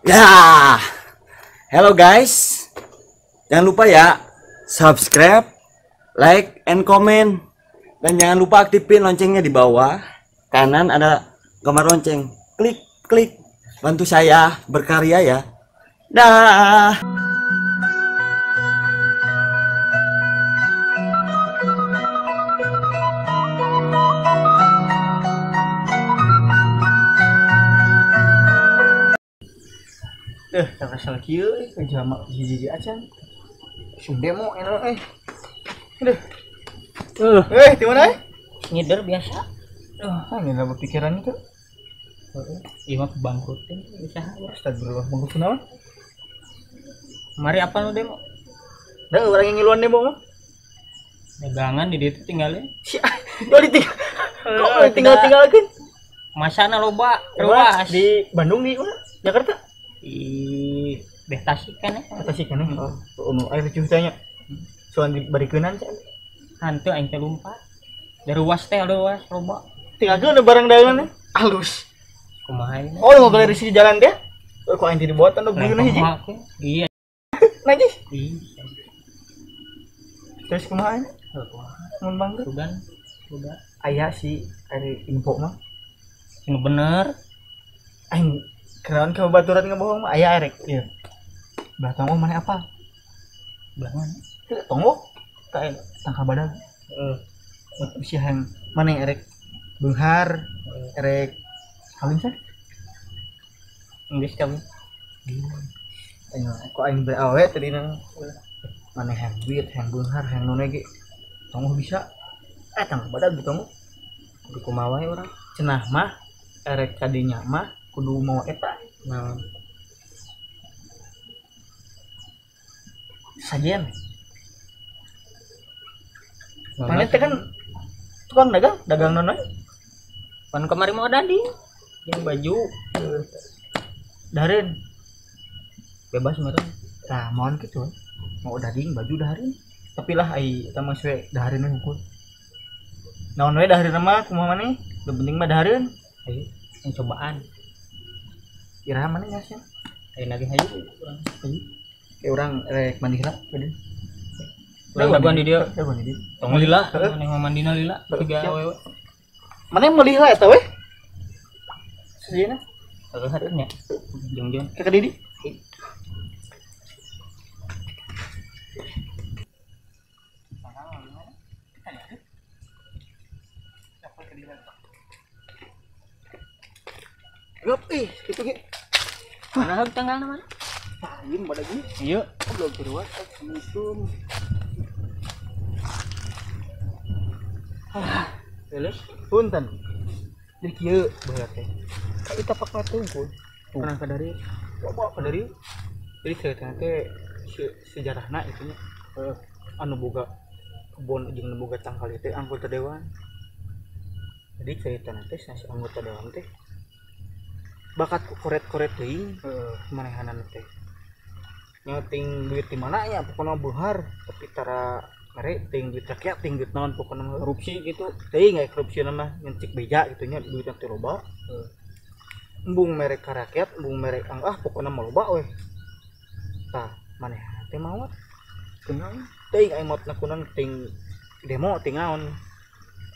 Ya, hello guys. Jangan lupa ya, subscribe, like, and comment. Dan jangan lupa aktifin loncengnya di bawah. Kanan ada gambar lonceng. Klik, klik. Bantu saya berkarya ya. Dah. Kasar kieu ke jamak hiji acan. Sung demo enak Aduh. Di mana? Ngider biasa. Ini lah berpikiran itu. Iya mah bangkrutin usaha ya. Astagfirullah, bangkrut kunaon? Mari apa nu demo? Da orang yang ngiluan demo mah. Dagangan di ditu tinggalin. Kok ditinggal? Kok ditinggal-tinggalkeun? Masana loba ruas Di Bandung di mana? Jakarta? di Tasik kan ya. Tasik kan? Oh, air ricuh tanya. Soal di barikeunan can. Hantu aing teh lumpat. Dari ruas teh luas loba. Tinggalkeun barang dagangan halus. Kumaha ini? Oh, mau galeri di jalan teh? Kok aing teh dibuat anu beureun hiji? Iya. Najis. Iya. Terus kumaha ini? Mun bangkrut Udah. Aya sih ari info mah. Ini bener. Aing kenaon ke baturan ngebohong mah aya erek. Ieu. Belah tonggo mana apa? Belah mana? Tonggo ka tangka badag. Si hang mana yang erek beunghar, erek kawin sah? Inggris kami. Ayo, kok aing berawe tadi nang mana hang duit, hang beunghar, hang none ge. Tonggo bisa. Tangka badag di tonggo. Di kumaha we urang. Cenah mah erek kadinya mah kudu mau eta. Nah. Sajian. Mana teh kan tukang dagang nono. Pan kemarin mau dadi yang baju Darin bebas meureun. nah mohon gitu mau daging baju daharin tapi lah ai eta mah we daharin hukum naon we daharin mah kumaha maneh nu penting mah daharin Ayo yang cobaan. iraha maneh ngasih Ayo lagi hayu urang. kayak orang rek mandi heula geudeun Urang daguan di dieu. daguan di dieu Tong lila, maneh mah mandina lila 3 awewe. maneh meuli heula eta we sejeuna Terus harusnya jeng-jeng ka Didi Gap itu ge. mana heug tanggalna mana? Paling pada gini. Ieu Belum berbuat Assalamualaikum. terus Punten. Jadi kieu berat teh. Ka eta pak matungkul. Pernah ka dari bawa ka dari. Jadi cerita teh sejarahna itu nya anu boga kebon jeung anu boga tangkal teh anggota dewan. Jadi cerita teh si anggota dewan teh bakat koret-koret teuing manehanan teh. Nyating duit di mana ya pokoknya beunghar tapi tara mere ting duit rakyat ting duit naon pokoknya korupsi gitu teuing aya korupsi mah ngencik beja gitu nya duit teh loba embung merek ka rakyat embung merek pokoknya mah loba we tah manehan teh maot kenaon teuing aya maot nakunan ting demo ting naon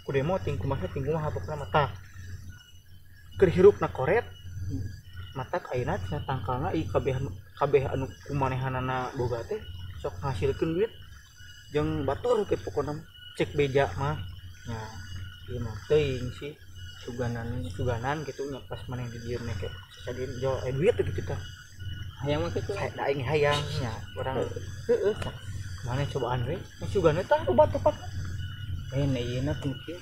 ku demo ting kumaha pokoknya mah tah keur hirupna koret matak ayeuna cenah tangkalna ieu kabeh anu kumanehanana boga teh sok ngasilkeun duit jeung batur ke pokona cek beja mah nya ieu mah teuing sih suganan gitu nya pas maneh di dieu nek sadin jo duit gitu tah hayang mah kitu da aing hayang nya urang heueuh maneh cobaan we suganan tah loba tepat ieu na kieu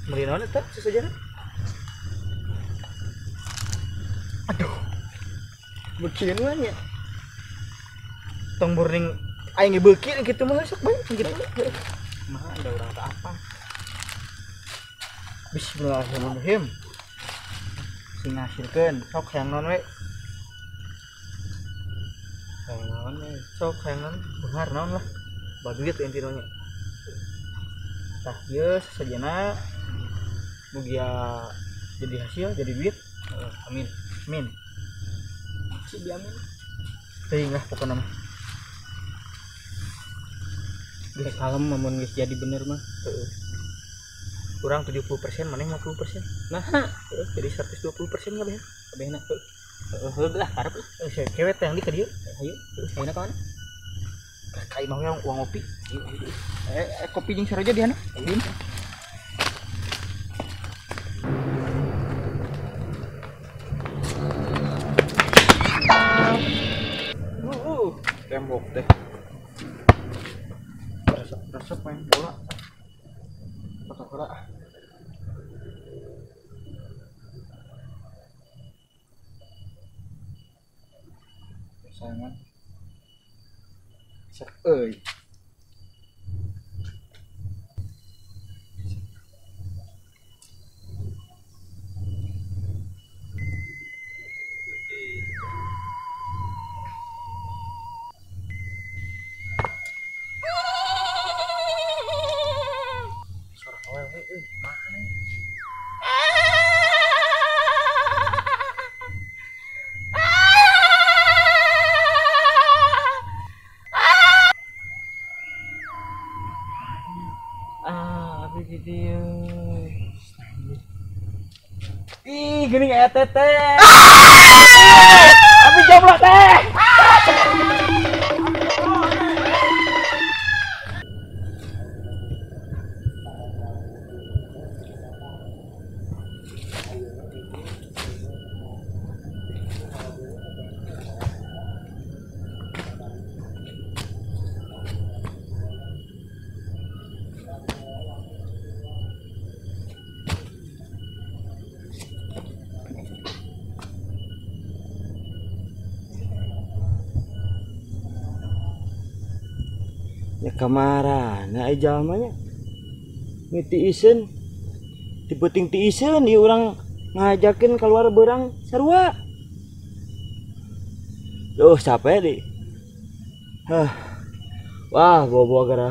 meuli naon eta sesajen aduh bekieu mah nya tong burning aing beuki kitu mah sok bae kitu mah ada urang teh apa bismillahirrahmanirrahim sing ngasilkeun sok hayang naon we hayang naon we sok hayang naon beunghar naon lah baduit intina nya tah ieu sajeuna mugia jadi hasil jadi duit amin amin si diamin teuing lah pokoknya mah geus kalem mun geus jadi bener mah. kurang 70% maneh 50%. Nah, Jadi 120% kabeh. kabehna heuh lah karep lah. Cewek teh yang di ka dieu. Ayo, ayeuna ka mana? Kai mah yang uang ngopi. Kopi jeung saroja di hana. Ayo. Tembok teh. Resep main bola. Foto-foto. Sayangan. Cek euy. Suara awewe euy, mana nya? Abi di dieu. Ih, geuning eta teh. Abi jomblo teh. Ya kamarana jamannya miti isen dipeting ti isen di orang ngajakin keluar berang sarua. Duh capek deh. Wah bawa gara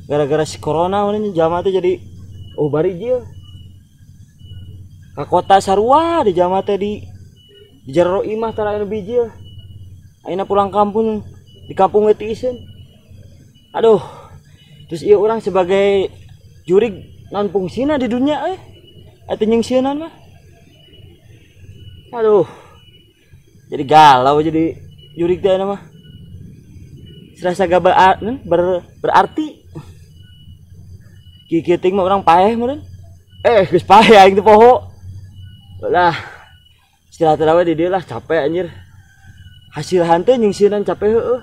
gara-gara si corona ini jama teh jadi bari dia ka kota sarua di jama teh di jero imah tara lebih dia ayeuna pulang kampung di kampung ti isen. Aduh, terus iya orang sebagai jurig non fungsina di dunia atuh nyengsieunan mah. Aduh. Jadi galau jadi jurig teh mah. Serasa gak berarti. Kieu ting mah orang paeh meureun. Geus paeh aing teh poho. Lah. Istirahat we di dieu lah capek anjir. Hasil hante nyengsieunan capek heueuh.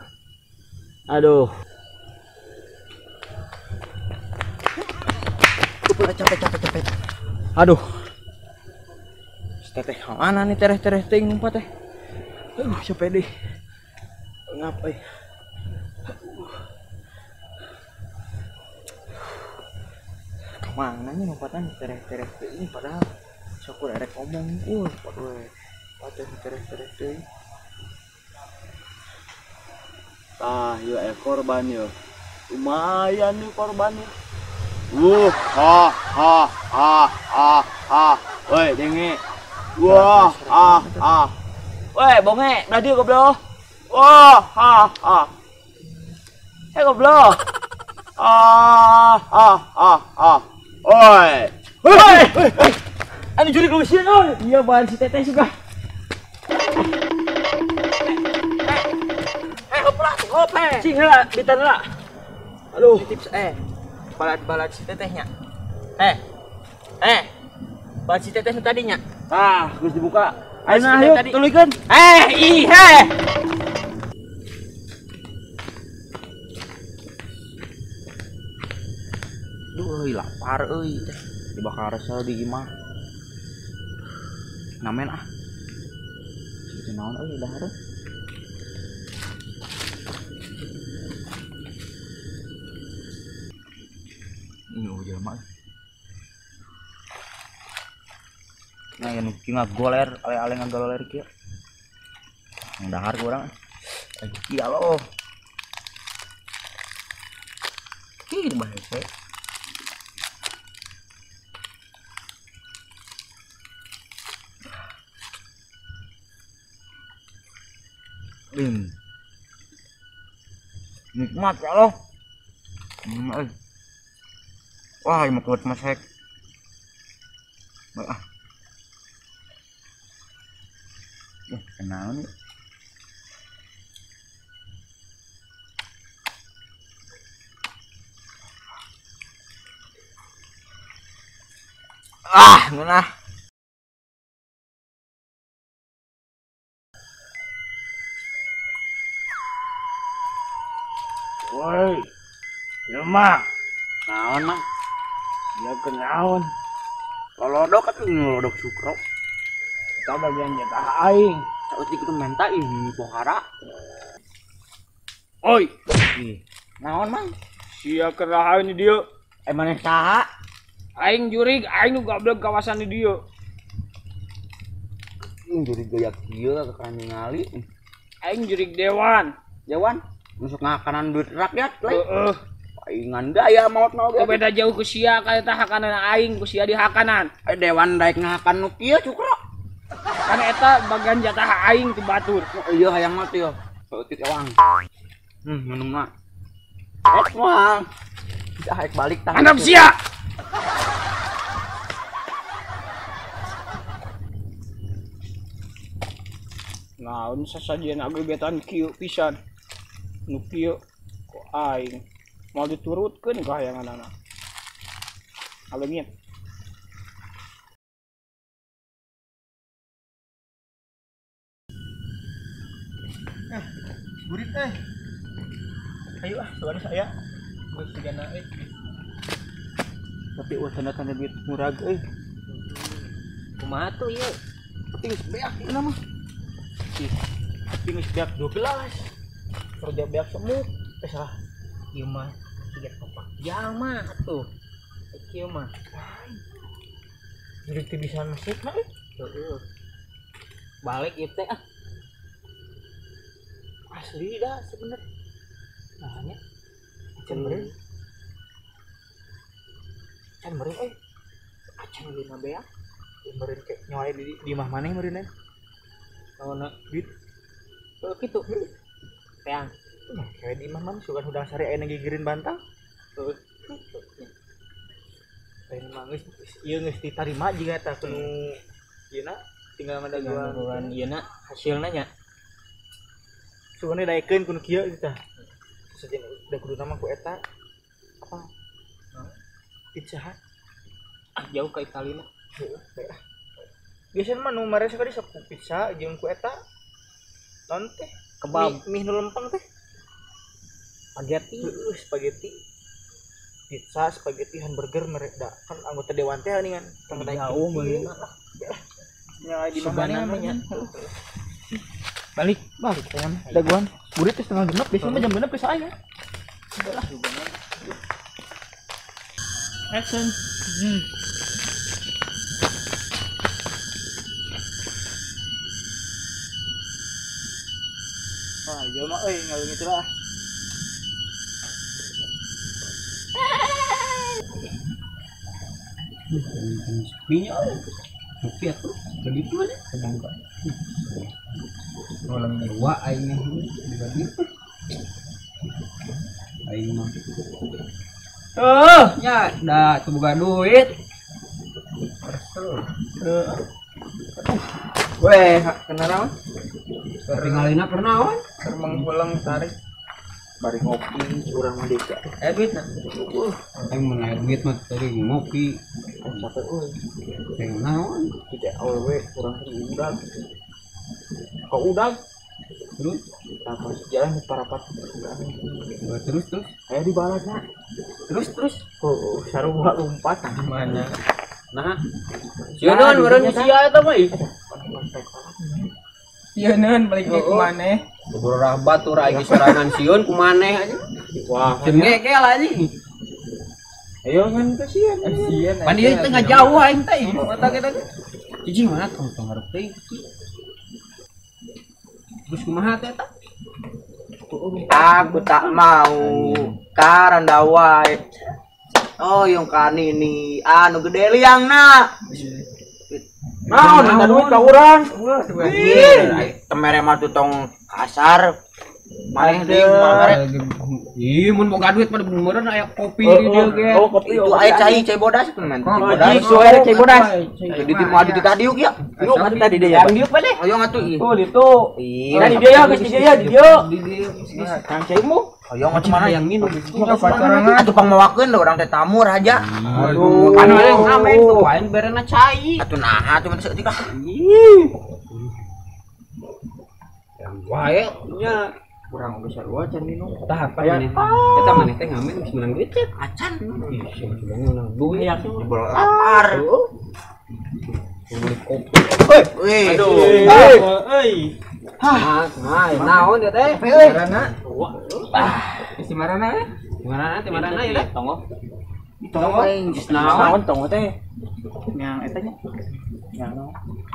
Aduh. Capek. Aduh. Teteh mana nih tereh ting numpa teh. Capek deh. Ngapai? Kemana nih numpatan tereh ting padahal syukur erek ngomong. Waduh. Pateh tereh ting. Yuk korban yuk. Lumayan nih korbannya. Woi, denge. Woi, bonge, radio goblok. Goblok. Oi. Anu juri kelusian Iya, bahan si teteh juga. Hop, cing heula, bitan heula. Aduh, Tips balat si tetehnya. Balat si teteh tadinya. geus dibuka. Ayeuna Ayo tadi. tulikeun. Duh, lapar euy teh. Dibakar sel di imah. Namen ah. Situ naon euy dahar. Ini jelema. Nah, yang kinga goler, ale-ale ngagoler kieu. Yang dahar ku urang. Rezeki aloh. Ih, mah hese. Nikmat ya Allah. Wah, mau kuat masek. Ah. Kenal nih. Mana? Woi, ya mak, naon mak? Ya kenaon? Lolodok kan ngelodok sukro. Kita bagian jatah aing. Saut itu menta ini pohara. Oi, naon mang? Sia keraha ini dia. Emang saha? Aing jurig, aing nu goblok kawasan di dia. Jurig gaya kieu ka ningali. Aing jurig dewan. Jawan, masuk ngakanan duit rakyat lain. Heeh. Paingan daya maut mau Kok beda jauh ku sia ka eta hakanan aing, ku sia di hakanan. Dewan daek ngakan nu kieu cukro. Kan eta bagian jatah aing ti batur. Oh iya hayang mah teh. Sautit ewang. Minum mah. Mah. Bisa haek balik tah. Handap sia. Naon sasajian agebetan kieu pisan. Nu kieu ku aing mau diturutkeun ka hayanganna. Aleungit. Gurit teh. Ayo soalnya saya. Geus sigana Tapi tanda-tanda duit murag Kumaha tuh ieu? penting beak ieu mah. Tapi geus beak 12. Kerja beak semut. Salah. Ieu mah siga topak jama atuh. Ieu mah. Jadi teu bisa masuk mah. Heeh. Balik ieu teh ah. Asli dah sebenarnya. Nanya. Can meureun acan lima beak. Meureun ke nyoai di mah maneh meureun. Naonna Duit. kitu. Teang. Nah, kayak di mah man sugan hudang sari aya gigireun bantang. Heeh. Lain mah geus ieu geus ditarima jiga eta kudu ieu na tinggal ngadaguan Dengan ieu na hasilna nya. sugan daekeun kudu kieu eta. Sajen udah kudu nama ku eta apa? Pizza Hut. Jauh ka Italina. Biasanya mah nu mare sakali sapu pizza jeung ku eta non teh Kebab. mie nu lempeng teh. Spaghetti. Spaghetti. Pizza, spaghetti, hamburger mereka kan anggota dewan teh nih kan. Jauh meulina. Ya di Subana mana namanya. Balik teh daguan. Burit teh setengah genep biasanya jam genep geus aya. Action. Wah, jelema euy ngalung itu lah. Minyak. Tapi aku begitu aja sedang kok. Orang dua aing dibagi. Aing mah. Nya da teu boga duit. Weh, kenapa? Tinggalina pernaon? Sermang pulang tarik. Bari ngopi urang mah deka. Duitna. Aing menaik duit mah tadi ngopi. Capek euy. Yang naon? Tidak awewe urang teh udag. Kau udag Terus tanpa jalan di parapat. terus Aya di baladna. terus Oh, sarua lompat mana? Nah. Sieun meureun sia eta mah ih. Sieun balik ke maneh. Kubur rabat tur aing sorangan sieun ku maneh aja. Wah, Cengekel anjing. ayo kan kasihan. Pan ieu teh jauh aing teh. Mata kita teh. Cicing mana tong ngarep teh. Terus kumaha teh eta? Aku tak mau karanda wae. Oh, yung kani ni anu gede liang na. Naon minta duit ka urang? Duit. temere mah tuh tong kasar. Maneh deui mamere. Ih, mun boga duit pada beneran aya kopi di dieu ge. Oh, kopi itu aya cai bodas tuh men. Bodas. Soalnya cai bodas. Di timah di tadi yuk ya. Yuk kan tadi dia yang dieu pada. Ayo ngatuh ieu. Oh, itu. Iya. Di dia ya, geus di dia ya, di dia. Di dieu. Kang caimu. Ayo ngatuh mana yang minum. atuh pangmawakeun da urang teh tamu raja. Aduh, anu yang ngamen tuh wae berena cai. Atuh nah atuh mah seeutik lah. Wae nya kurang besar wae can minum. Tah apa maneh? Eta maneh teh ngamen geus menang duit cek. Acan. Ih, sebenarnya menang duit. Bola lapar. Beli kopi. Wih. Euy. Naon ya teh? Marana. Si Marana ya? Di Marana ya teh? Tonggo. Tonggo. Naon tonggo teh? Yang eta nya. Yang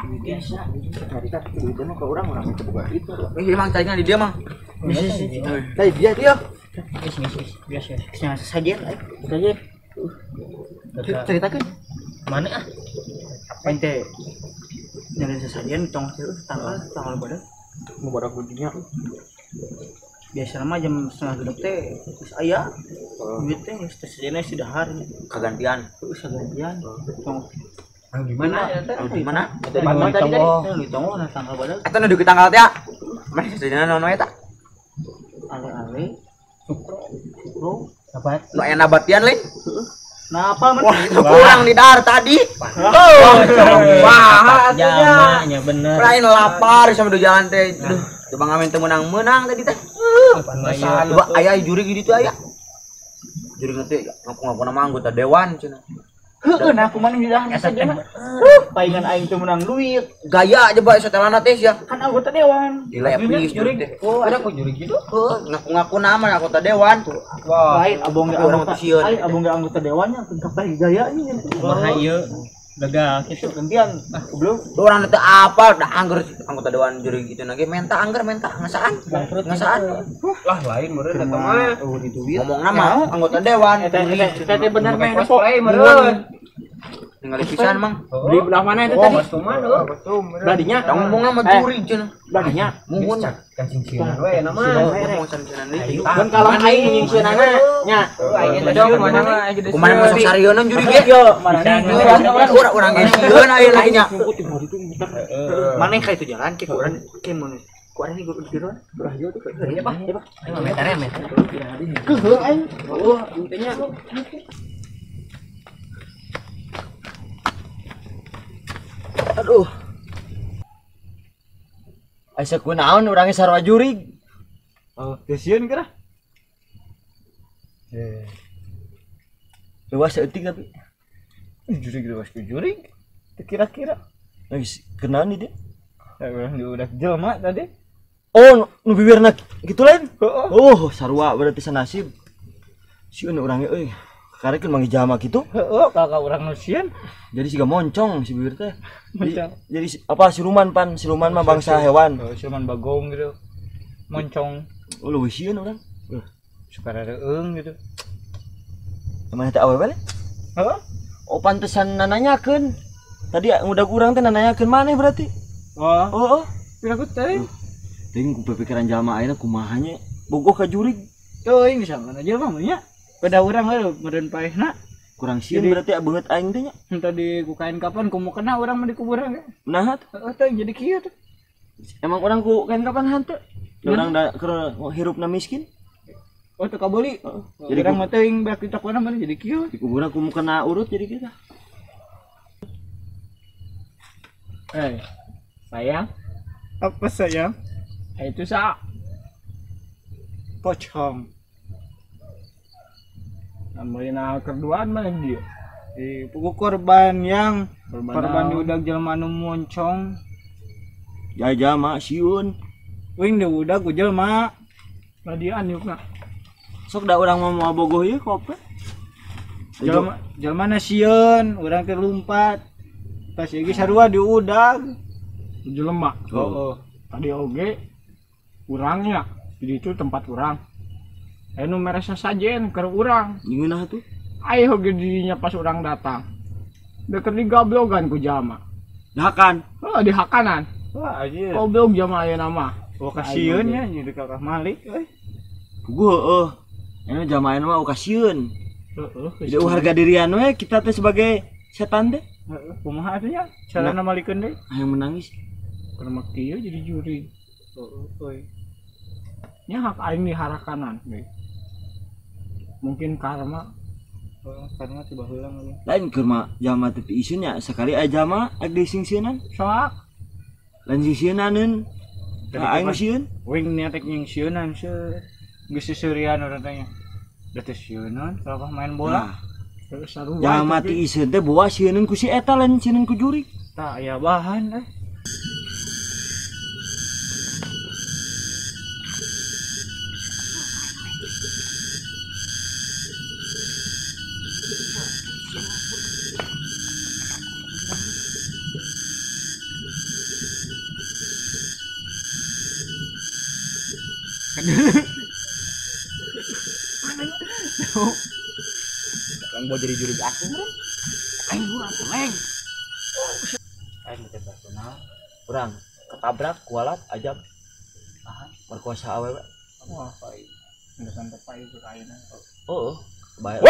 Biasa. Cerita itu mah ke urang itu bukan itu. Emang caingan di dia mang. Tadi dia. biasa. Nya saja lah. Saja. Ceritakan. Mana ah? Apa ente? Jangan sesajian tong tanggal pada. Mau badak gudinya. Biasa mah jam 9:30 teh geus aya. Duit teh geus tersedia sudah hari. Kagantian. Geus gantian. Tong Di mana ya teh? Di mana? mana tadi tadi? Tonggo na tanggal pada. Eta nu di tanggal teh. Mah sejeuna naon wae eta? Ale-ale. Sukro. Sabat. Nu aya nabatian lain. Nah apa man? Kurang di dar tadi. Wah, Jamanya bener. lain lapar sama do jalan teh. Duh, coba ngamen teu menang tadi teh. Coba aya juri gitu aya. Juri teh ngaku-ngaku nama anggota dewan cenah. Heueuh nah kumaha di dahan saja mah. Paingan aing teu menang duit. Gaya aja bae setelana teh sia. Kan anggota dewan. Gila epis juri teh. Oh, ada kok juri gitu? Ngaku-ngaku nama anggota dewan. Wah, Lain abong ge Orang anggota. tuh sieun. Lain abong ge anggota dewannya kapal gayanya. kumaha ieu? Gagal Itu gantian. Belum. Orang teh apa dah angger anggota dewan juri gitu nage menta ngasaan. Ngasaan. lah lain meureun eta mah. Oh di duit. Ngomong nama anggota dewan. Eta bener mah Cosplay meureun. Ningali pisan mang. Beli belah mana itu Oh, tadi? mas Tuman heuh. Beladinya. Tong ngomong nama juri cenah. Beladinya. Mumun. Kan cincinan we nama. Ngomong san-sanan deui. Kan kalah aing nyingseunana nya. Aing teh dong mana mah aja Kumaha masuk sarieuna juri ge. Yo, mana Urang ge sieun aya lagi nya. Mana kayak itu jalan ke kurang ke mun. Kurang ini gua biru. Kurang jauh tuh. Ya, Pak. Ya, Pak. Meter. Keueuh aing. Oh, intinya Aduh. Asa kunaon urang sarua jurig. oh, teuseun kira. Luas eutik tapi. Jurig luas ke jurig. Kira-kira. Guys, kenaon nih dia? Urang udah jelema tadi. Oh, nu bibirna gitu lain. Oh, sarua berarti sanasib. Sieun urang euy. Karekeun manggih jama kitu. Heeh, kakak urang nu sieun. Jadi siga moncong si bibir teh. Moncong. Jadi apa siluman pan? Siluman mah bangsa hewan. Oh, siluman bagong gitu. Moncong. Oh, leuwih sieun urang. Suka reung gitu. Mana teh awewe balik? Heeh. Oh, pantesan nananyakeun. Tadi udah urang teh nananyakeun maneh berarti. Oh, Oh, pira ku teh? ting ku pikiran jalma ayeuna kumahanya bogoh ka jurig. Oh, ini sama aja mah nya. Pada urang heuh meureun paehna. Kurang sieun Jadi- berarti beungeut aing teh nya. Tadi ku kain kapan ku mau kena urang mah di kuburan ge. Nah, Heeh, teh jadi kieu teh. emang orang ku kain kapan hanteu? Orang da keur hirupna miskin. Oh, teu kabeli. Jadi Urang mah teuing beak ditokona mah jadi kieu. Di kuburan ku mau kena urut jadi kita. Sayang. Apa sayang? Itu sa pocong. Namanya keduaan mana dia? Pokok korban yang korban diudag jelma nu moncong. Jama siun. Wing diudag ku jelma. Lah dia anyukna. Sok da urang mau bogoh ieu kope. Jelma na sieun, urang teh lumpat. Tas ieu sarua diudag. Jelema. Oh. Tadi oge urangnya di itu tempat urang. Anu merasa sajen keur urang. Ngeunah tuh. Ayo oge dinya pas urang datang. Deket digablogan ku jalma. Dahakan. Oh, di hakanan. Wah aja. Goblok jama aya nama. Lokasiun ya jadi kakak Malik euy. Gua ini jamaah mah okasiun. Heeh. Jadi harga dirian we kita teh sebagai setan teh. Heeh. Kumaha atuh nya? Carana malikeun deui. Yang menangis. Karena kieu jadi juri. Heeh, euy. Nya hak aing diharakanan deui. Mungkin karma karma tiba heula euy. Lain keur mah jamaah teh isun ya sekali aja mah age singsieunan. Soak Lain singsieunaneun. Ka aing sieun. wing nya tek nying sieunan geus seserian urang teh nya. Da teh sieunan kalau main bola. Nah, Terus sarua. jamaah teh isun teh bawa sieun ku si eta lain sieun ku juri. Tak aya bahan eh. Yang mau jadi juri aku bro. Aing urang leng. Aing teh personal urang ketabrak kualat ajab. Berkuasa awewe. Wah, pai. Nggak sampai pai itu kayaknya. Oh, bae.